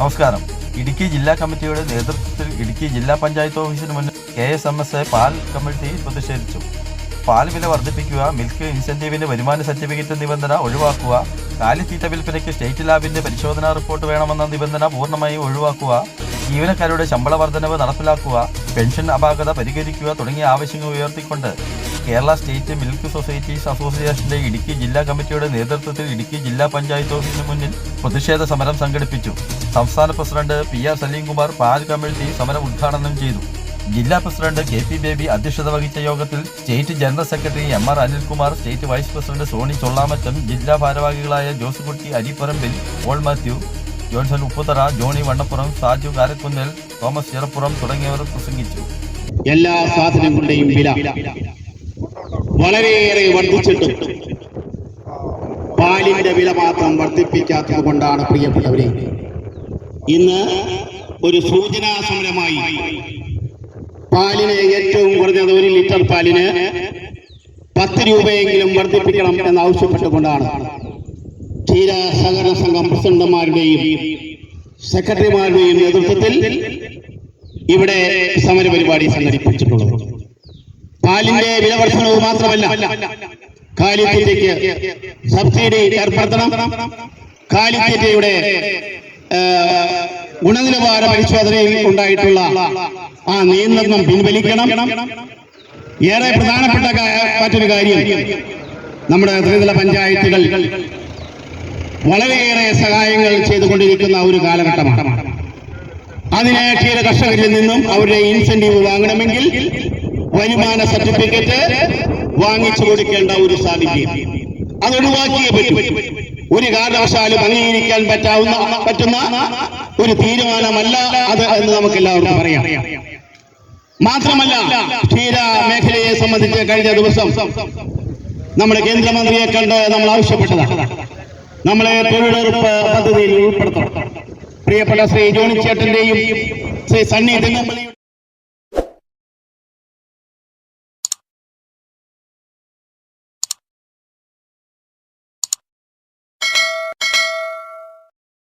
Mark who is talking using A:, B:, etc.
A: നമസ്കാരം. ഇടുക്കി ജില്ലാ കമ്മിറ്റിയുടെ നേതൃത്വത്തിൽ ഇടുക്കി ജില്ലാ പഞ്ചായത്ത് ഓഫീസിന് മുന്നിൽ KSMSA പാൽ കമ്മിറ്റി പ്രതിഷേധിച്ചു. പാൽ വില വർദ്ധിപ്പിക്കുക, മിൽക്ക് ഇൻസെന്റീവിന്റെ വരുമാന സർട്ടിഫിക്കറ്റ് നിബന്ധന ഒഴിവാക്കുക, കാലിത്തീറ്റ വിൽപ്പനയ്ക്ക് സ്റ്റേറ്റ് ലാബിന്റെ പരിശോധനാ റിപ്പോർട്ട് വേണമെന്ന നിബന്ധന പൂർണ്ണമായും ഒഴിവാക്കുക, ജീവനക്കാരുടെ ശമ്പള വർധനവ് നടപ്പിലാക്കുക, പെൻഷൻ അപാകത പരിഹരിക്കുക തുടങ്ങിയ ആവശ്യങ്ങൾ ഉയർത്തിക്കൊണ്ട് കേരള സ്റ്റേറ്റ് മിൽക്ക് സൊസൈറ്റീസ് അസോസിയേഷന്റെ ഇടുക്കി ജില്ലാ കമ്മിറ്റിയുടെ നേതൃത്വത്തിൽ ഇടുക്കി ജില്ലാ പഞ്ചായത്ത് ഓഫീസിന് മുന്നിൽ പ്രതിഷേധ സമരം സംഘടിപ്പിച്ചു. സംസ്ഥാന പ്രസിഡന്റ് PR സലീംകുമാർ പാൽ കമ്മിറ്റി സമരം ഉദ്ഘാടനം ചെയ്തു. ജില്ലാ പ്രസിഡന്റ് KP ബേബി അധ്യക്ഷത വഹിച്ച യോഗത്തിൽ state general secretary MR Anilkumar, state vice president Soni Chollamattam, ജില്ലാ ഭാരവാഹികളായ Josekutty Aripparambil, Paul Mathew, Johnson Upputhara, Johnny Vannappuram, Saju Karakkunnel, Thomas Chirappuram തുടങ്ങിയവർ പ്രസംഗിച്ചു.
B: എല്ലാ സാധനങ്ങളുടെയും വില വളരെയേറെ വർദ്ധിച്ചിട്ടും പാലിന്റെ വില മാത്രം വർദ്ധിപ്പിക്കാത്തത് കൊണ്ടാണ് പ്രിയപ്പെട്ടവരെ ഇന്ന് ഒരു സൂചനാ സമരമായി പാലിന് ഏറ്റവും കുറഞ്ഞത് 1 ലിറ്റർ പാലിന് 10 രൂപയെങ്കിലും വർദ്ധിപ്പിക്കണം എന്നാവശ്യപ്പെട്ടുകൊണ്ടാണ് ക്ഷീര സഹകരണ സംഘം പ്രസിഡന്റുമാരുടെയും സെക്രട്ടറിമാരുടെയും നേതൃത്വത്തിൽ ഇവിടെ സമരപരിപാടി സംഘടിപ്പിച്ചിട്ടുള്ളത്. പാലിന്റെ വില വർധനവ് മാത്രമല്ല, കാലിത്തീറ്റയ്ക്ക് സബ്സിഡി ഏർപ്പെടുത്തണം, കാലിത്തീറ്റയുടെ ഗുണനിലവാര പരിശോധനയിൽ ഉണ്ടായിട്ടുള്ള ആ നിയന്ത്രണം പിൻവലിക്കണം. ഏറെ പ്രധാനപ്പെട്ട മറ്റൊരു കാര്യം, നമ്മുടെ ത്രിതല പഞ്ചായത്തുകൾ വളരെയേറെ സഹായങ്ങൾ ചെയ്തുകൊണ്ടിരിക്കുന്ന ഒരു കാലഘട്ടമാണ്. അതിന് ക്ഷീര കർഷകരിൽ നിന്നും അവരുടെ ഇൻസെന്റീവ് വാങ്ങണമെങ്കിൽ വരുമാന സർട്ടിഫിക്കറ്റ് വാങ്ങിച്ചു കൊടുക്കേണ്ട ഒരു സാഹചര്യം അതൊഴിവാക്കിയേ പറ്റും. ഒരു കാരണവശാലും അംഗീകരിക്കാൻ പറ്റുന്ന ഒരു തീരുമാനമല്ല അത് എന്ന് നമുക്ക് എല്ലാവർക്കും പറയാം. മാത്രമല്ല, ക്ഷീര മേഖലയെ സംബന്ധിച്ച് കഴിഞ്ഞ ദിവസം നമ്മുടെ കേന്ദ്രമന്ത്രിയെ കണ്ട് നമ്മൾ ആവശ്യപ്പെട്ടതാണ് നമ്മളെ തൊഴിലുറപ്പ് പദ്ധതിയിൽ ഉൾപ്പെടുത്തണം. പ്രിയപ്പെട്ട ശ്രീ ജോണി ചേട്ടന്റെയും ശ്രീ സണ്ണി തെങ്ങമ്പള്ളിയും